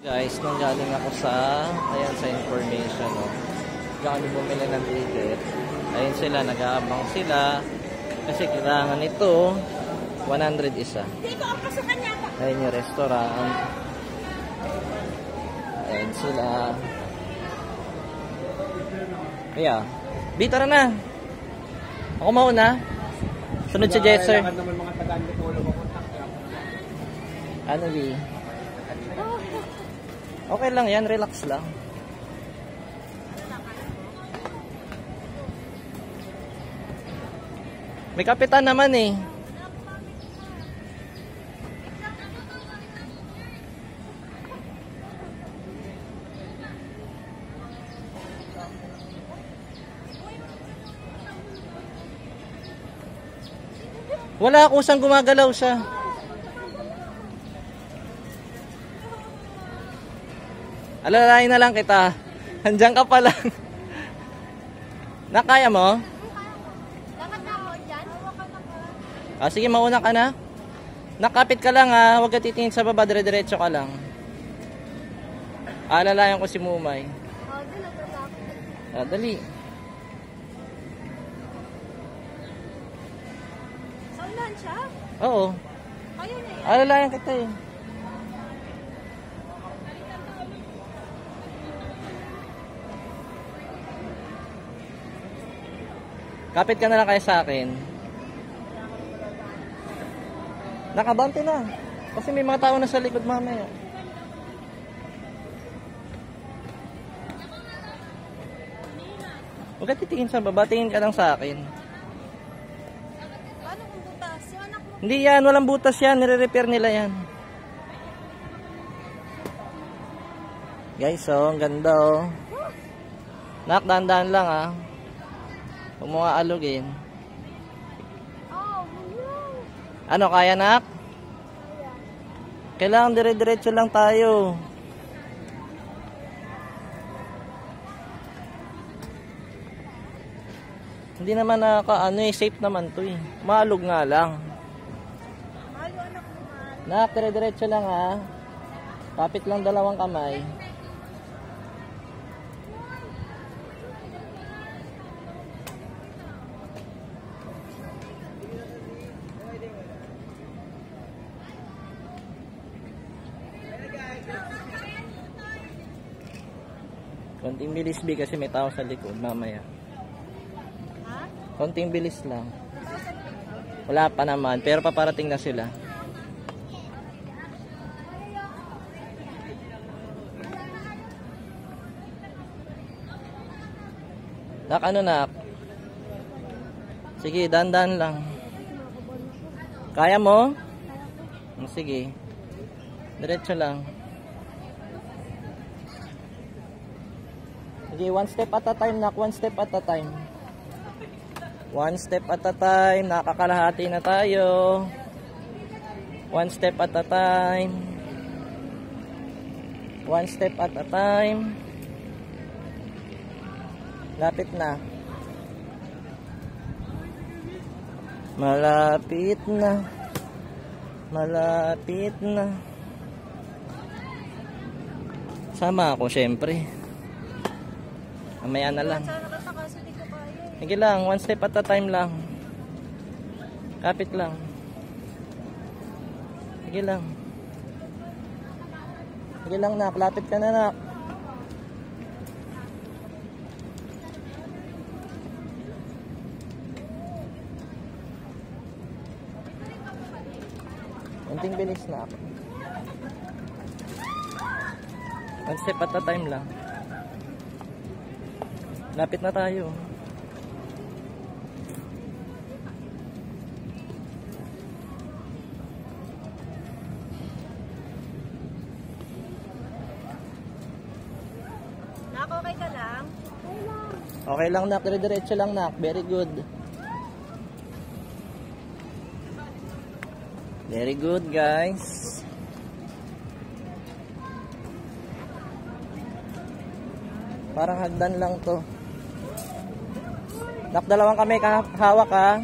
Guys, nanggaling ako sa, ayan sa information, no. Kami bumili ng ticket. Ayun sila, nag-aabang sila. Kasi kailangan ito, 100 isa. Dito ang pasukan niya pa. Ayun yung restaurant. Ayun sila. Kaya, tara na. Ako mauna. Sunod si Jetser. Ano di? Okay lang yan, relax lang. May kapitan naman eh. Wala, kusang gumagalaw siya. Alalahin na lang kita. Andiyan ka pa lang. Nakaya mo? Lakad na ako dyan. Ah, sige, mauna ka na. Nakapit ka lang ha. Huwag ka titingin sa baba. Dire-diretso ka lang. Alalayan ko si Mumay. Ah, dali. Saunahan siya? Oo. Kayo na yan. Alalayan kita eh. Kapit ka na lang kayo sa akin. Nakabante na. Kasi may mga tao na sa likod mamaya. Huwag ka titingin sa baba. Tingin ka lang sa akin. Paano kung butas? Yung anak mo. Hindi yan. Walang butas yan. Nire-repair nila yan. Guys, oh. Ang ganda, oh. Nak, dahan-dahan lang, ah. Huwag mo nga alugin. Oh, Ano, kaya nak? Kailangan dire-diretso lang tayo. Hindi naman safe naman to eh. Maalog nga lang. mahal yung anak mo, mahal. Nak, dire-diretso lang ha. Kapit lang dalawang kamay. Konting bilis B kasi may tao sa likod mamaya. Ha? Konting bilis lang. Wala pa naman pero paparating na sila. Nak, ano nak? Sige, dandan lang. Kaya mo? Sige. Diretso lang. Okay, one step at a time, nak. One step at a time. One step at a time. Nakakalahati na tayo. One step at a time. One step at a time. Lapit na. Malapit na. Malapit na. Sama ako, syempre. Mamaya na lang. Sige lang, one step at a time lang. Kapit lang. Sige lang. Sige lang nak, lapit ka na nak. Konting bilis na ako. One step at a time lang. Lapit na tayo. Nak, okay ka lang? Okay lang nak, dire-diretso lang nak. Very good. Very good guys. Parang hagdan lang to. Nak, dalawang kamay hawak ha.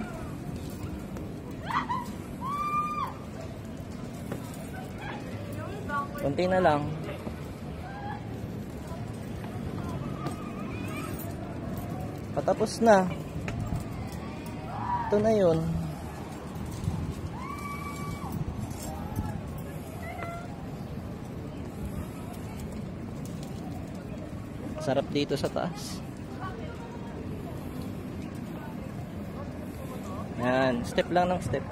Konti na lang. Patapos na. Ito na yun. Sarap dito sa taas. Yan, step lang ng step.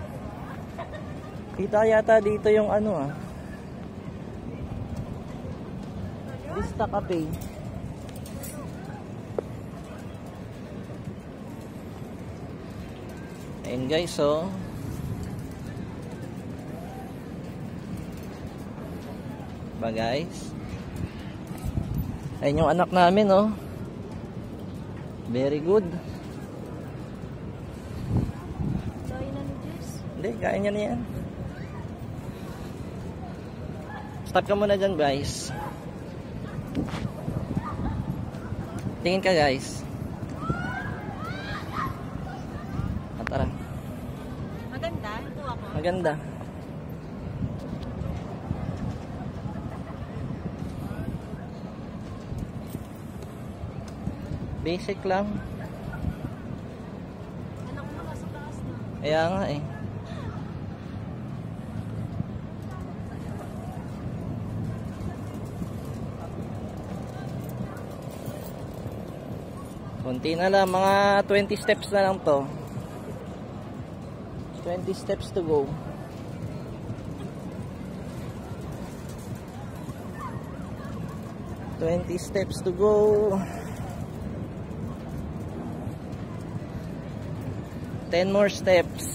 Kita yata dito yung ano Vista Cafe. Ayun guys, so ba guys, ayun yung anak namin, oh. Very good. Kain na ni Jess. Hindi, kain niya na yan. Stop ka muna dyan guys. Tingin ka guys. Tara. Maganda? Ito ako. Maganda. Basic lang. Anak mo nasa taas na. Kaya nga eh. Kunti na lang, mga 20 steps na lang to. 20 steps to go. Steps to go. 10 more steps.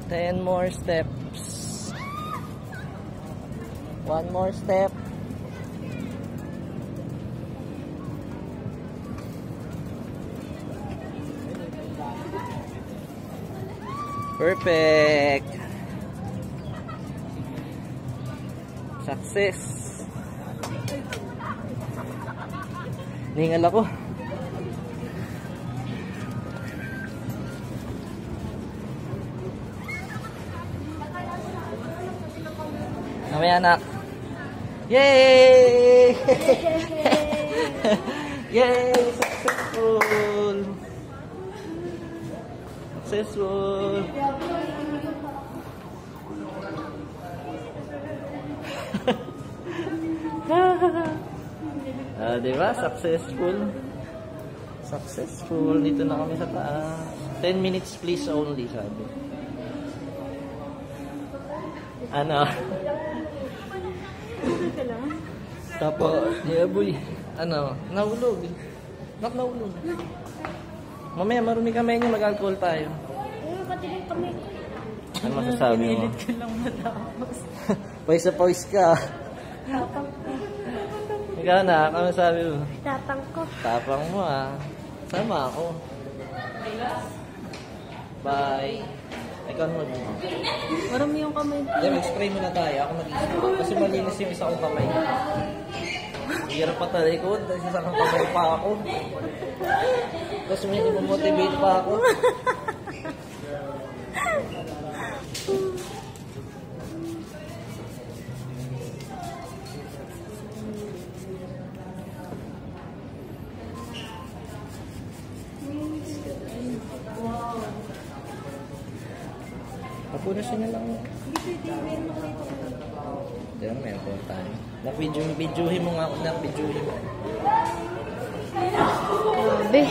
10 more steps. 1 more step. Perfect. Success. Ningal ako. Mamaya anak. Yay! Yay! Successful! Successful! Diba? Successful. Successful. Dito na kami sa taas. 10 minutes please only, sabi. Ano? Tapos, yeah boy. Ano? Nahulog. Nahulog. Mamaya marumi kamay niyo, mag-alcohol tayo. Patiling kami. Ano masasabi mo? Pinilit ka lang matapos. Pawis na pawis ka. Tapang ko. Ikaw na, ano sabi mo? Tapang ko. Tapang mo ah. Sama ako. Bye. Ikaw mo. Marami yung kamay. Yeah, mag-spray muna tayo. Ako mag-spray. Kasi malinis yung isa kong kamay. Hirap pa talikod. Dahil isa kong kamay pa ako. Tapos may motivate pa ako. Papunasin na lang. Diyan, may ako tayo. Nag-videohin mo nga ako. Nag-videohin mo. Grabe.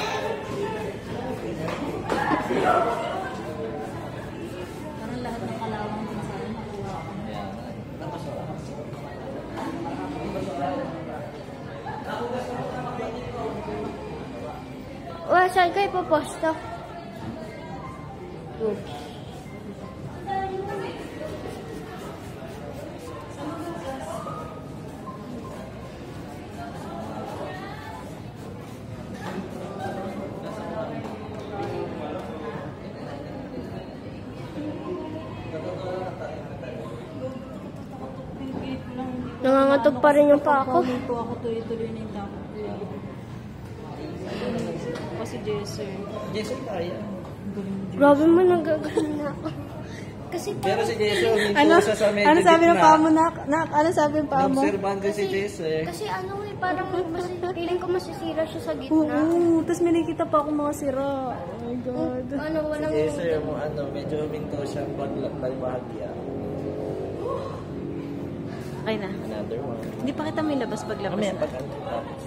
Parang lahat ng kalawang mo sa akin. Ayan. Tapos wala. Saan kayo paposto? Oops. Nangangatog pa rin yung pa ako. Dito ako tuloy-tuloy na yung takot ko. Kasi Jesse. Jesse, kaya. Grabe mo, nagagano na ako. Kasi Pero si Jesse, huminto Ano? siya sa medyo Ano sabi ng gitna. paa mo, nak? Nak, ano sabi ng paa mo? Obserbahan ko si Jesse. Kasi ano eh, parang feeling ko masisira siya sa gitna. Oo, tapos may nakikita pa akong mga sira. Oh my God. Ano, Si walang... Jesse, medyo huminto siya paglakbay bahagya. Okay na. Another one. Hindi pa kita may labas paglabas. Mamaya pag ano tapos.